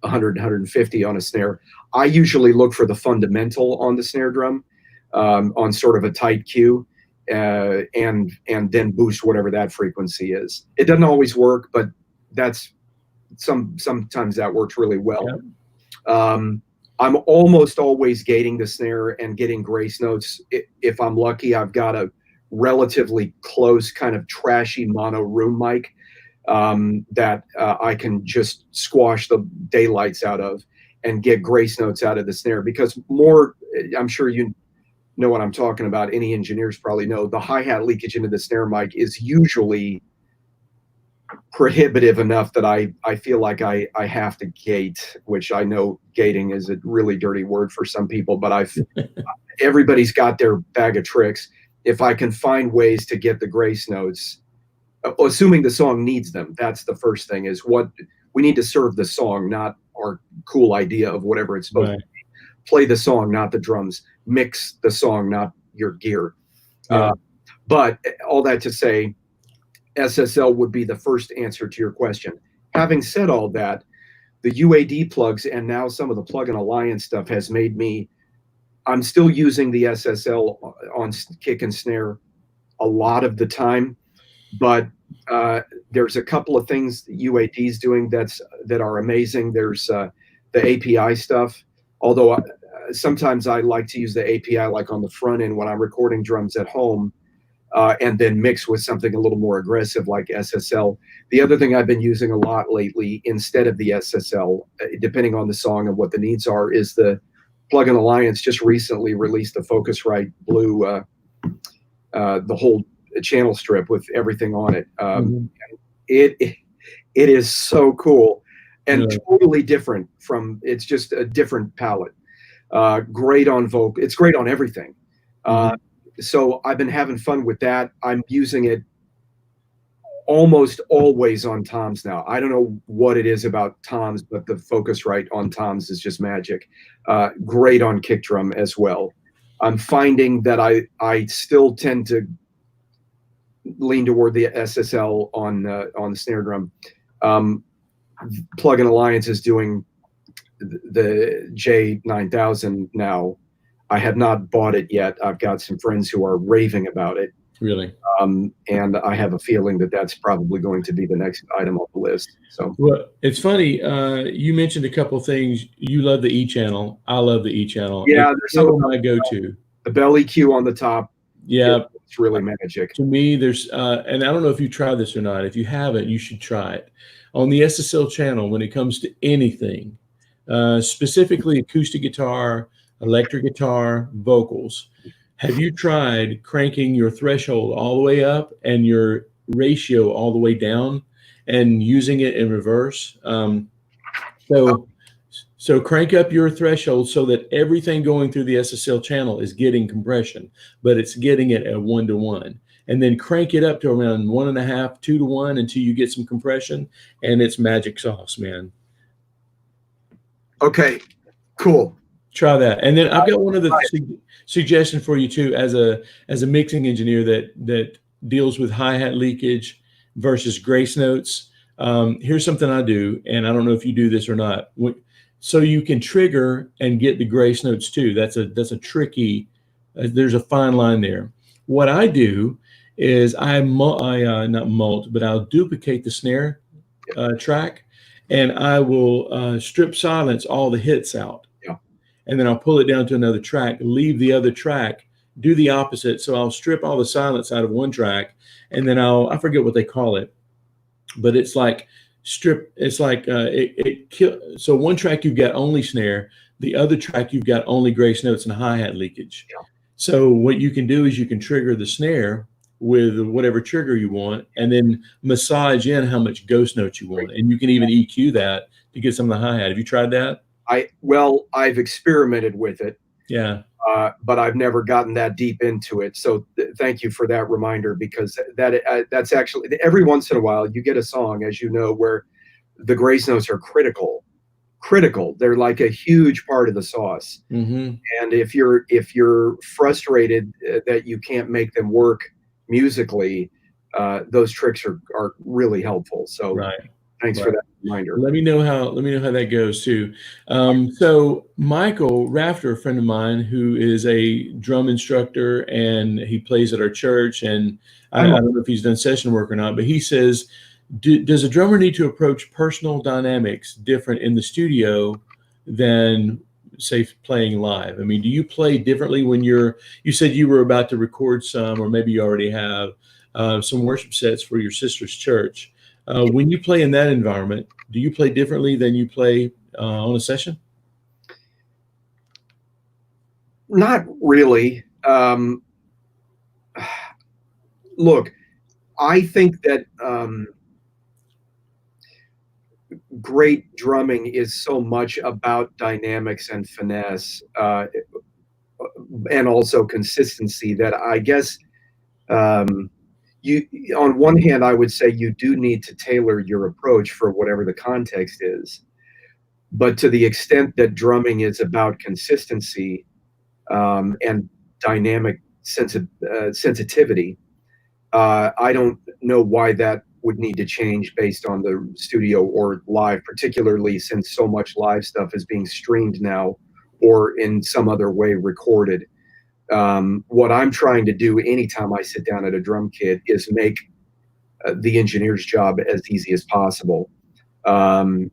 100, 150 on a snare. I usually look for the fundamental on the snare drum on sort of a tight cue and then boost whatever that frequency is. It doesn't always work, but that's sometimes that works really well. Yeah. I'm almost always gating the snare and getting grace notes. If I'm lucky, I've got a relatively close kind of trashy mono room mic that I can just squash the daylights out of and get grace notes out of the snare, because I'm sure you know what I'm talking about. Any engineers probably know the hi-hat leakage into the snare mic is usually prohibitive enough that I feel like I have to gate, which I know gating is a really dirty word for some people, but everybody's got their bag of tricks. If I can find ways to get the grace notes, assuming the song needs them, that's the first thing, is what we need to serve the song, not our cool idea of whatever it's supposed to be. Play the song, not the drums. Mix the song, not your gear. Yeah. But all that to say, SSL would be the first answer to your question. Having said all that, the UAD plugs and now some of the plugin alliance stuff has made me, I'm still using the SSL on kick and snare a lot of the time, but there's a couple of things UAD is doing that are amazing. There's the API stuff, although sometimes I like to use the API like on the front end when I'm recording drums at home. and then mix with something a little more aggressive like SSL. The other thing I've been using a lot lately instead of the SSL, depending on the song and what the needs are, is the Plug-in Alliance just recently released the Focusrite Blue, the whole channel strip with everything on it. It is so cool and totally different from, it's just a different palette. Great on vocal. It's great on everything. So I've been having fun with that. I'm using it almost always on toms now. I don't know what it is about toms, but the Focusrite on toms is just magic. Great on kick drum as well. I'm finding that I still tend to lean toward the SSL on the snare drum. Plug-in Alliance is doing the J9000 now. I have not bought it yet. I've got some friends who are raving about it. Really? And I have a feeling that that's probably going to be the next item on the list. So, well, it's funny. You mentioned a couple of things. You love the E channel. I love the E channel. Yeah, it's some of my go-to. The bell EQ on the top. Yeah, it's really magic. To me, there's, and I don't know if you tried this or not. If you haven't, you should try it. On the SSL channel, when it comes to anything, specifically acoustic guitar, electric guitar, vocals, have you tried cranking your threshold all the way up and your ratio all the way down and using it in reverse? So crank up your threshold so that everything going through the SSL channel is getting compression, but it's getting it at 1-to-1. And then crank it up to around 1.5, 2-to-1 until you get some compression, and it's magic sauce, man. Okay, cool. Try that. And then I've got one other suggestion for you too, as a mixing engineer that deals with hi-hat leakage versus grace notes. Here's something I do, and I don't know if you do this or not. So you can trigger and get the grace notes too. That's a tricky. There's a fine line there. What I do is not mult, but I'll duplicate the snare track, and I will strip silence all the hits out. And then I'll pull it down to another track, leave the other track, do the opposite. So I'll strip all the silence out of one track, and then I forget what they call it, but it's like strip. It's like so one track you've got only snare, the other track you've got only grace notes and hi-hat leakage. So what you can do is you can trigger the snare with whatever trigger you want, and then massage in how much ghost notes you want. And you can even EQ that to get some of the hi-hat. Have you tried that? I've experimented with it. Yeah. But I've never gotten that deep into it. So thank you for that reminder, because that's actually, every once in a while you get a song, as you know, where the grace notes are critical. They're like a huge part of the sauce. And if you're frustrated that you can't make them work musically, those tricks are really helpful. So thanks for that reminder. Let me know how that goes too. So Michael Rafter, a friend of mine who is a drum instructor, and he plays at our church, and I don't know if he's done session work or not, but he says, does a drummer need to approach personal dynamics different in the studio than, say, playing live? I mean, do you play differently when you said you were about to record some, or maybe you already have some worship sets for your sister's church? When you play in that environment, do you play differently than you play on a session? Not really. Look, I think that great drumming is so much about dynamics and finesse, and also consistency, that I guess on one hand, I would say you do need to tailor your approach for whatever the context is. But to the extent that drumming is about consistency and dynamic sensitivity, I don't know why that would need to change based on the studio or live, particularly since so much live stuff is being streamed now or in some other way recorded. What I'm trying to do anytime I sit down at a drum kit is make the engineer's job as easy as possible. In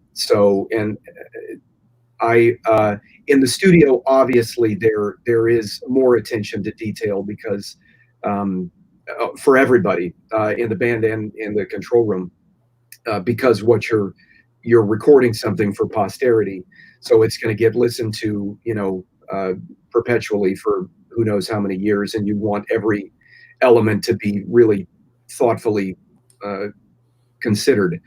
the studio, obviously there is more attention to detail, because for everybody in the band and in the control room, because what you're recording something for posterity, so it's going to get listened to, perpetually for who knows how many years, and you want every element to be really thoughtfully considered.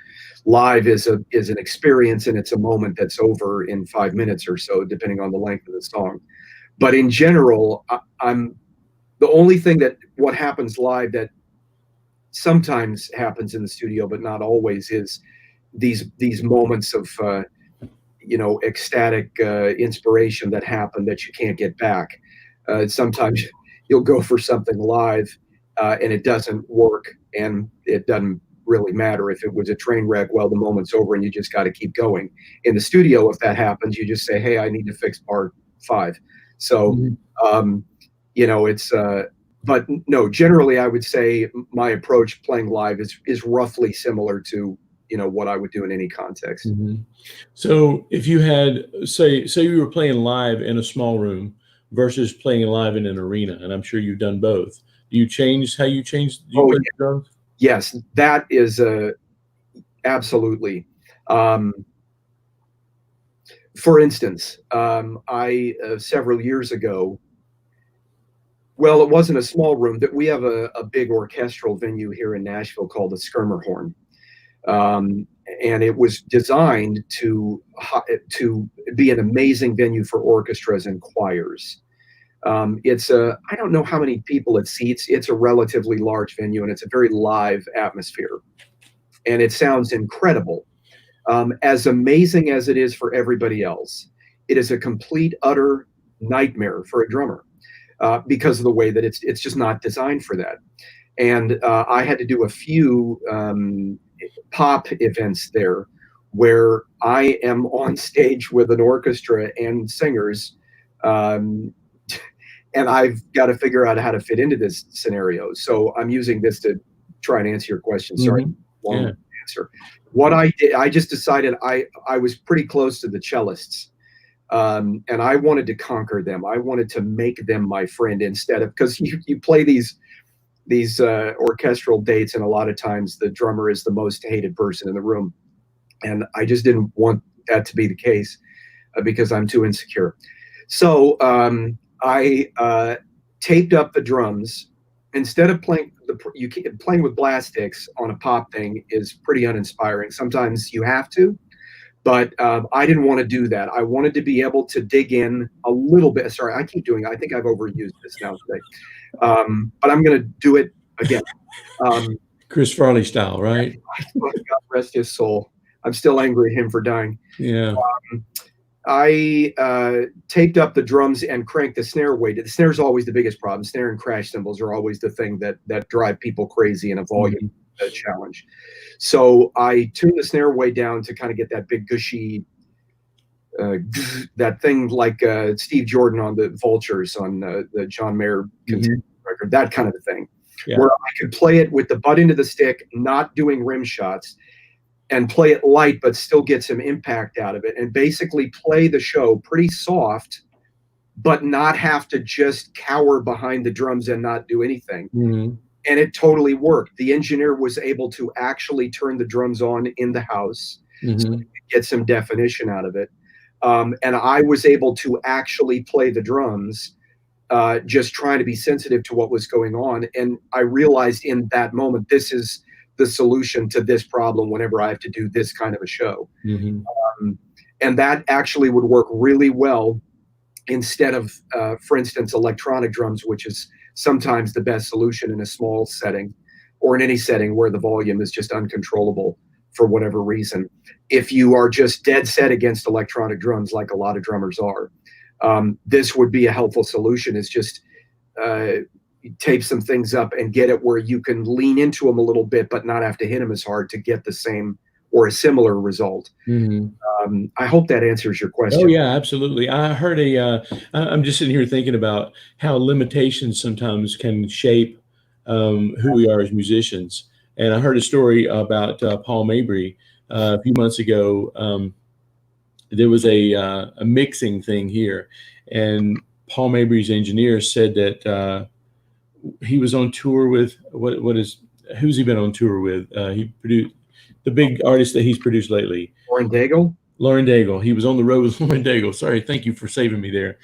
Live is an experience, and it's a moment that's over in 5 minutes or so, depending on the length of the song. But in general, I'm the only thing that what happens live that sometimes happens in the studio, but not always, is these moments of ecstatic inspiration that happen that you can't get back. Sometimes you'll go for something live and it doesn't work, and it doesn't really matter if it was a train wreck. Well, the moment's over and you just got to keep going. In the studio, if that happens, you just say, hey, I need to fix part 5. So it's but no, generally I would say my approach playing live is roughly similar to what I would do in any context. So if you had, say you were playing live in a small room versus playing live in an arena, and I'm sure you've done both, do you change how you change? Do you play the drums? Yes, that is absolutely. For instance, I several years ago, well, it wasn't a small room, that we have a big orchestral venue here in Nashville called the Skirmerhorn. And it was designed to be an amazing venue for orchestras and choirs. I don't know how many people it seats. It's a relatively large venue, and it's a very live atmosphere. And it sounds incredible. As amazing as it is for everybody else, it is a complete, utter nightmare for a drummer because of the way that it's just not designed for that. And I had to do a few pop events there where I am on stage with an orchestra and singers, and I've got to figure out how to fit into this scenario. So I'm using this to try and answer your question. Sorry, long answer. What I did, I just decided I was pretty close to the cellists, and I wanted to conquer them. I wanted to make them my friend instead of, because you play these orchestral dates, and a lot of times the drummer is the most hated person in the room, and I just didn't want that to be the case because I'm too insecure. So I taped up the drums. Instead of playing playing with blast sticks on a pop thing is pretty uninspiring. Sometimes you have to, but I didn't want to do that. I wanted to be able to dig in a little bit. Sorry, I keep doing it. I think I've overused this now today. But I'm going to do it again. Chris Farley style, right? God rest his soul. I'm still angry at him for dying. Yeah. I taped up the drums and cranked the snare way. The snare is always the biggest problem. Snare and crash cymbals are always the thing that drive people crazy in a volume challenge. So I tuned the snare way down to kind of get that big gushy, that thing like Steve Jordan on the Vultures on the John Mayer record, that kind of a thing, where I could play it with the butt into the stick, not doing rim shots, and play it light, but still get some impact out of it, and basically play the show pretty soft, but not have to just cower behind the drums and not do anything. And it totally worked. The engineer was able to actually turn the drums on in the house, so we could get some definition out of it. And I was able to actually play the drums, just trying to be sensitive to what was going on. And I realized in that moment, this is the solution to this problem whenever I have to do this kind of a show. And that actually would work really well instead of, for instance, electronic drums, which is sometimes the best solution in a small setting or in any setting where the volume is just uncontrollable for whatever reason. If you are just dead set against electronic drums, like a lot of drummers are, this would be a helpful solution, is just tape some things up and get it where you can lean into them a little bit, but not have to hit them as hard to get the same or a similar result. I hope that answers your question. Oh yeah, absolutely. I heard I'm just sitting here thinking about how limitations sometimes can shape who we are as musicians. And I heard a story about Paul Mabry a few months ago. There was a mixing thing here, and Paul Mabry's engineer said that he was on tour with who's he been on tour with? He produced the big artist that he's produced lately. Lauren Daigle. Lauren Daigle. He was on the road with Lauren Daigle. Sorry, thank you for saving me there.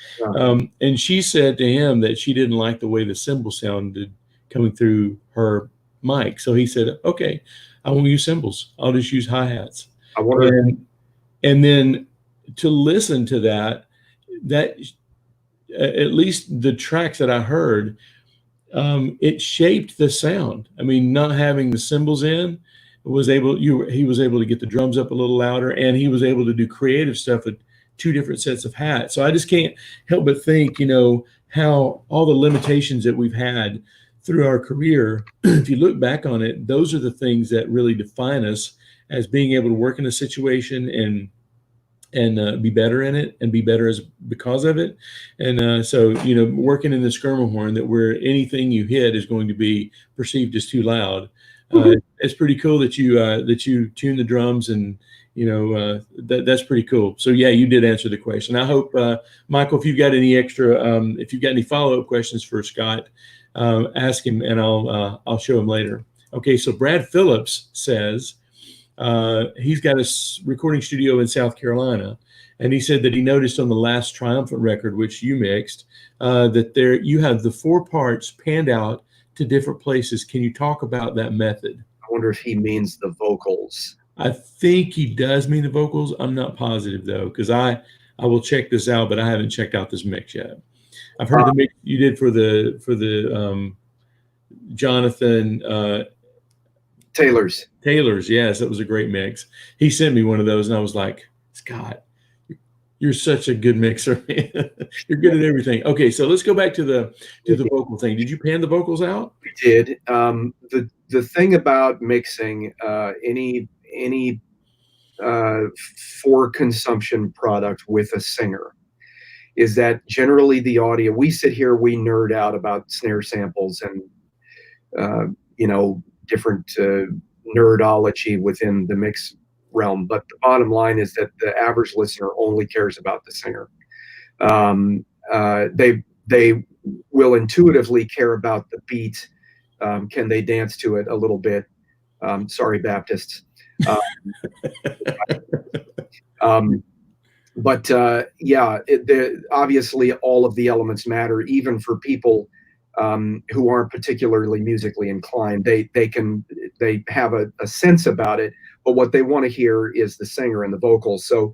And she said to him that she didn't like the way the cymbal sounded coming through her mic. So he said, "Okay, I won't use cymbals. I'll just use hi-hats." I wonder. And then to listen to that at least the tracks that I heard, it shaped the sound. I mean, not having the cymbals in he was able to get the drums up a little louder, and he was able to do creative stuff with two different sets of hats. So I just can't help but think, how all the limitations that we've had through our career, if you look back on it, those are the things that really define us as being able to work in a situation and be better in it and be better because of it. And so, working in the Skirmahorn, that where anything you hit is going to be perceived as too loud. It's pretty cool that you tune the drums, and that's pretty cool. So yeah, you did answer the question. I hope, Michael, if you've got any follow-up questions for Scott, ask him, and I'll show him later. Okay, so Brad Phillips says he's got a recording studio in South Carolina, and he said that he noticed on the last Triumphant record, which you mixed, that you have the 4 parts panned out to different places. Can you talk about that method? I wonder if he means the vocals. I think he does mean the vocals. I'm not positive though, because I will check this out, but I haven't checked out this mix yet. I've heard the mix you did for the Jonathan Taylor's. Yes, that was a great mix. He sent me one of those, and I was like, Scott, you're such a good mixer. You're good at everything. Okay, so let's go back to the vocal thing. Did you pan the vocals out? We did. The thing about mixing any for consumption product with a singer is that generally the audio, we sit here, we nerd out about snare samples and different nerdology within the mix realm, but the bottom line is that the average listener only cares about the singer. They will intuitively care about the beat. Can they dance to it a little bit? Sorry, Baptists. Obviously all of the elements matter, even for people who aren't particularly musically inclined. They have a sense about it, but what they want to hear is the singer and the vocals. So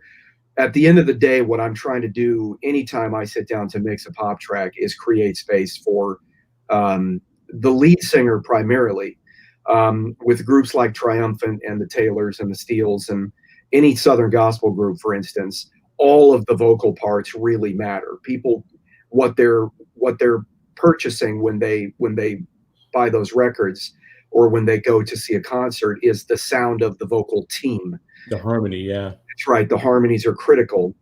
at the end of the day, what I'm trying to do anytime I sit down to mix a pop track is create space for the lead singer primarily. With groups like Triumphant and the Taylors and the Steels and any Southern gospel group, for instance, all of the vocal parts really matter. People, what they're purchasing when they buy those records or when they go to see a concert is the sound of the vocal team. The harmony, yeah. That's right. The harmonies are critical.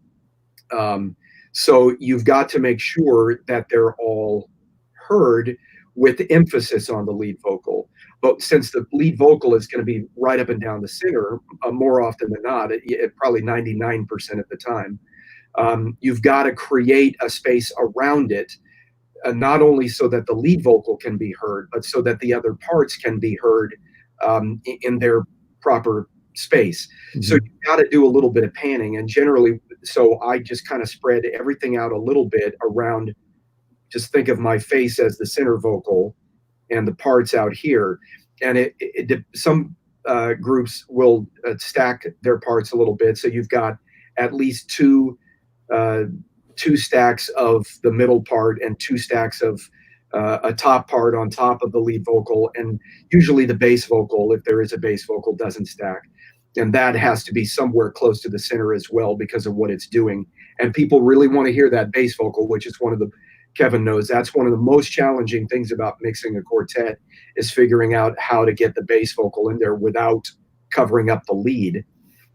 So you've got to make sure that they're all heard with emphasis on the lead vocal. But since the lead vocal is going to be right up and down the singer, more often than not, probably 99% of the time, you've got to create a space around it, not only so that the lead vocal can be heard, but so that the other parts can be heard in their proper space. Mm-hmm. So you've got to do a little bit of panning, and generally, so I just kind of spread everything out a little bit around. Just think of my face as the center vocal and the parts out here. And some groups will stack their parts a little bit. So you've got at least two stacks of the middle part and 2 stacks of a top part on top of the lead vocal. And usually the bass vocal, if there is a bass vocal, doesn't stack. And that has to be somewhere close to the center as well because of what it's doing. And people really want to hear that bass vocal, which is Kevin knows that's one of the most challenging things about mixing a quartet is figuring out how to get the bass vocal in there without covering up the lead.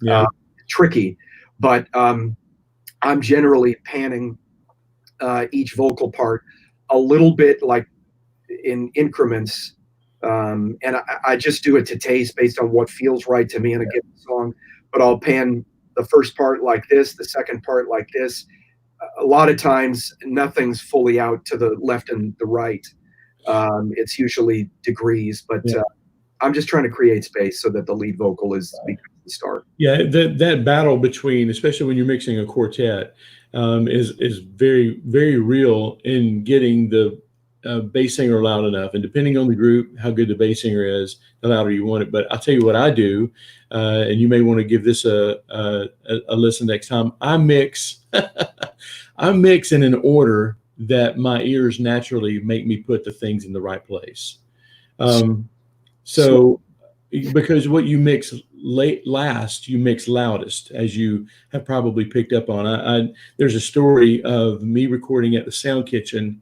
Yeah. Tricky, but I'm generally panning each vocal part a little bit, like in increments, and I just do it to taste based on what feels right to me in a given song. But I'll pan the first part like this, the second part like this. A lot of times nothing's fully out to the left and the right. It's usually degrees, but Yeah. I'm just trying to create space so that the lead vocal becomes the star. Yeah, that battle between, especially when you're mixing a quartet, is very, very real in getting the bass singer loud enough. And depending on the group, how good the bass singer is, the louder you want it. But I'll tell you what I do, and you may want to give this a listen next time. I mix, I mix in an order that my ears naturally make me put the things in the right place. So because what you mix last, you mix loudest, as you have probably picked up on. There's a story of me recording at the Sound Kitchen,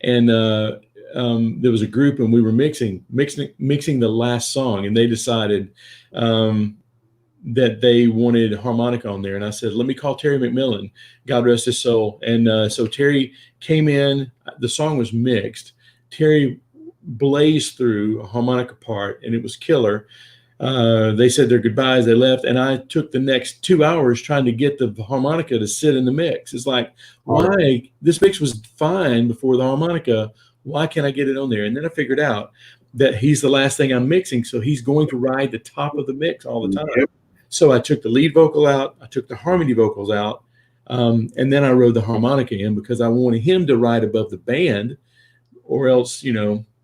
and there was a group, and we were mixing the last song, and they decided that they wanted harmonica on there, and I said, "Let me call Terry McMillan, God rest his soul." And so Terry came in. The song was mixed. Terry blazed through a harmonica part, and it was killer. They said their goodbyes, they left, and I took the next 2 hours trying to get the harmonica to sit in the mix. It's like, why? This mix was fine before the harmonica. Why can't I get it on there? And then I figured out that he's the last thing I'm mixing, so he's going to ride the top of the mix all the time. Yep. So I took the lead vocal out, I took the harmony vocals out, and then I rode the harmonica in because I wanted him to ride above the band, or else,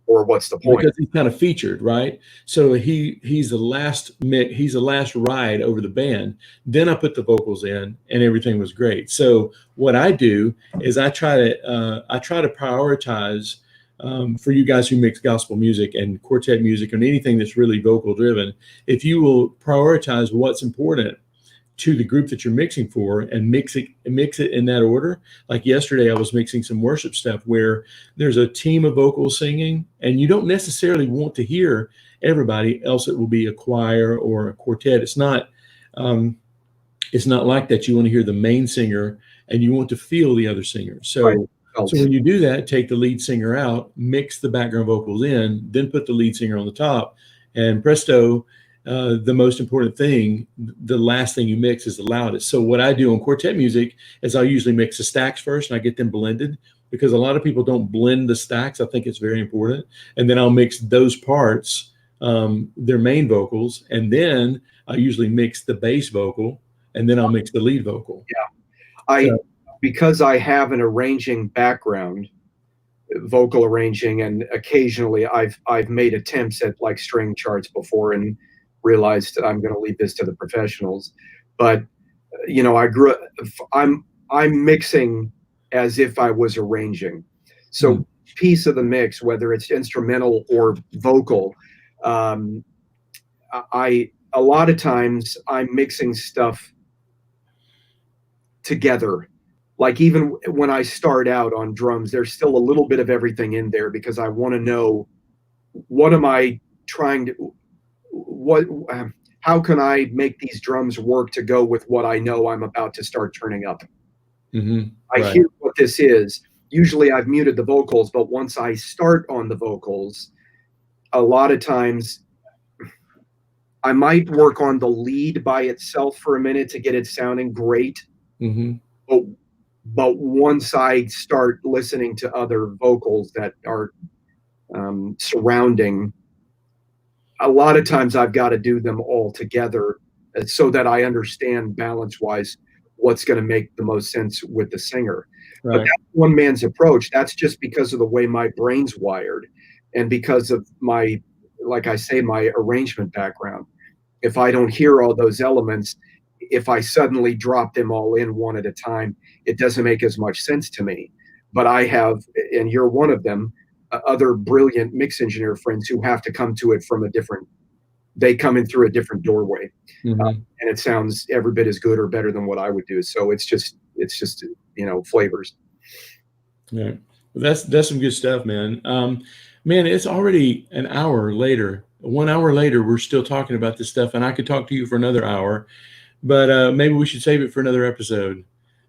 or what's the point? Because he's kind of featured, right? So he's the last ride over the band. Then I put the vocals in, and everything was great. So what I do is I try to prioritize for you guys who mix gospel music and quartet music and anything that's really vocal driven. If you will prioritize what's important to the group that you're mixing for and mix it in that order. Like yesterday, I was mixing some worship stuff where there's a team of vocals singing, and you don't necessarily want to hear everybody else. It will be a choir or a quartet. It's not like that. You want to hear the main singer, and you want to feel the other singer. So, right. So when you do that, take the lead singer out, mix the background vocals in, then put the lead singer on the top, and presto, the most important thing, the last thing you mix is the loudest. So what I do on quartet music is I usually mix the stacks first, and I get them blended, because a lot of people don't blend the stacks. I think it's very important. And then I'll mix those parts, their main vocals, and then I usually mix the bass vocal, and then I'll mix the lead vocal. Yeah. Because I have an arranging background, vocal arranging, and occasionally I've made attempts at like string charts before and realized I'm going to leave this to the professionals. But I'm mixing as if I was arranging. So piece of the mix, whether it's instrumental or vocal, a lot of times I'm mixing stuff together. Like even when I start out on drums, there's still a little bit of everything in there because I want to know, what am I trying to, how can I make these drums work to go with what I know I'm about to start turning up? I hear what this is. Usually I've muted the vocals, but once I start on the vocals, a lot of times I might work on the lead by itself for a minute to get it sounding great. But once I start listening to other vocals that are surrounding, a lot of times I've got to do them all together so that I understand balance-wise what's going to make the most sense with the singer. Right. But that's one man's approach. That's just because of the way my brain's wired and because of my, like I say, my arrangement background. If I don't hear all those elements, if I suddenly drop them all in one at a time, it doesn't make as much sense to me. But I have, and you're one of them, other brilliant mix engineer friends who have to come to it from they come in through a different doorway. And it sounds every bit as good or better than what I would do. So it's just flavors. Yeah, that's some good stuff, man. Man, it's already an hour later. 1 hour later, we're still talking about this stuff, and I could talk to you for another hour. But maybe we should save it for another episode.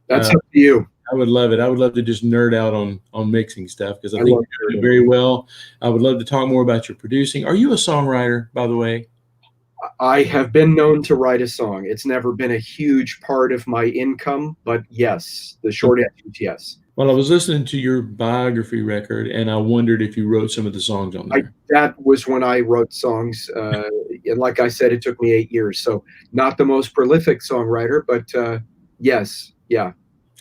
That's up to you. I would love it. I would love to just nerd out on mixing stuff because I think you do it very well. I would love to talk more about your producing. Are you a songwriter, by the way? I have been known to write a song. It's never been a huge part of my income, but yes, the short answer is yes. Well, I was listening to your biography record, and I wondered if you wrote some of the songs on there. That was when I wrote songs. And like I said, it took me 8 years. So not the most prolific songwriter, but yes. Yeah.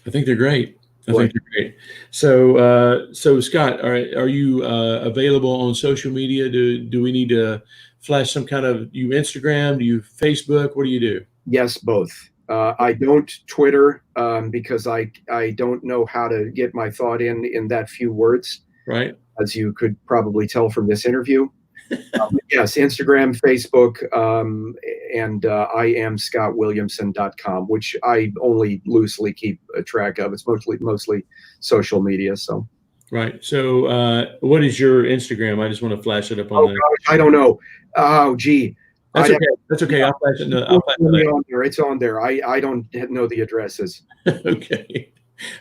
I think they're great. I Right. think they're great. So Scott, are you available on social media? Do we need to flash some kind of you Instagram? Do you Facebook? What do you do? Yes, both. I don't Twitter because I don't know how to get my thought in that few words, Right. as you could probably tell from this interview. Yes, Instagram, Facebook, and I am ScottWilliamson.com, which I only loosely keep track of. It's mostly social media. So, Right. So what is your Instagram? I just want to flash it up on oh the. gosh, I don't know. Oh, gee, That's I'd okay. That's okay. yeah, I'll flash it. it's I'll flash it. on there. It's on there. I don't know the addresses. Okay.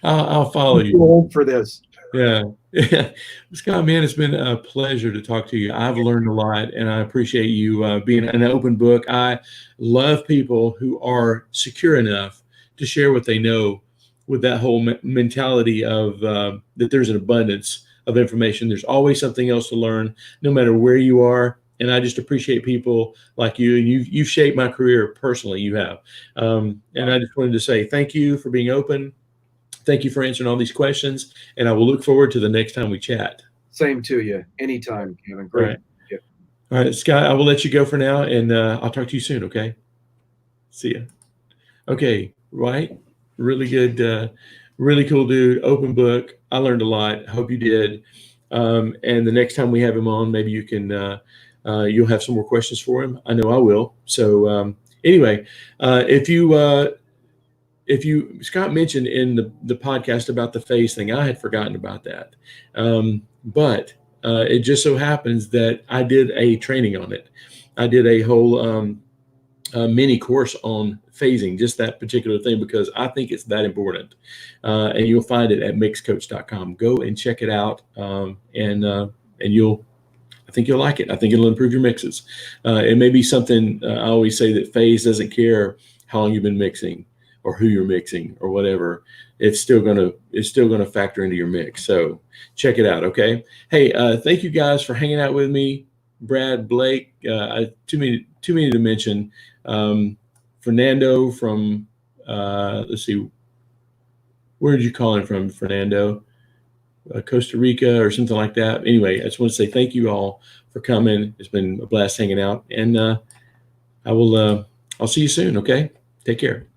I'll follow I'm too you. old for this. Yeah. Yeah. Scott, man, it's been a pleasure to talk to you. I've learned a lot, and I appreciate you being an open book. I love people who are secure enough to share what they know with that whole mentality of that there's an abundance of information. There's always something else to learn, no matter where you are. And I just appreciate people like you. And you've shaped my career personally. You have. And I just wanted to say thank you for being open. Thank you for answering all these questions, and I will look forward to the next time we chat. Same to you. Anytime, Kevin. All Great. right. All right, Scott, I will let you go for now, and I'll talk to you soon, okay? See ya. Okay, right? Really good, really cool dude, open book. I learned a lot. Hope you did. And the next time we have him on, maybe you can, you'll have some more questions for him. I know I will. So anyway, if you Scott mentioned in the podcast about the phase thing, I had forgotten about that. But it just so happens that I did a training on it. I did a whole mini course on phasing, just that particular thing, because I think it's that important. And you'll find it at MixCoach.com. Go and check it out. And I think you'll like it. I think it'll improve your mixes. It may be something, I always say that phase doesn't care how long you've been mixing or who you're mixing or whatever. It's still gonna factor into your mix. So check it out. Okay. Hey, thank you guys for hanging out with me. Brad, Blake, too many to mention. Fernando from let's see, where did you call in from, Fernando? Costa Rica or something like that. Anyway, I just want to say thank you all for coming. It's been a blast hanging out, and I'll see you soon. Okay, take care.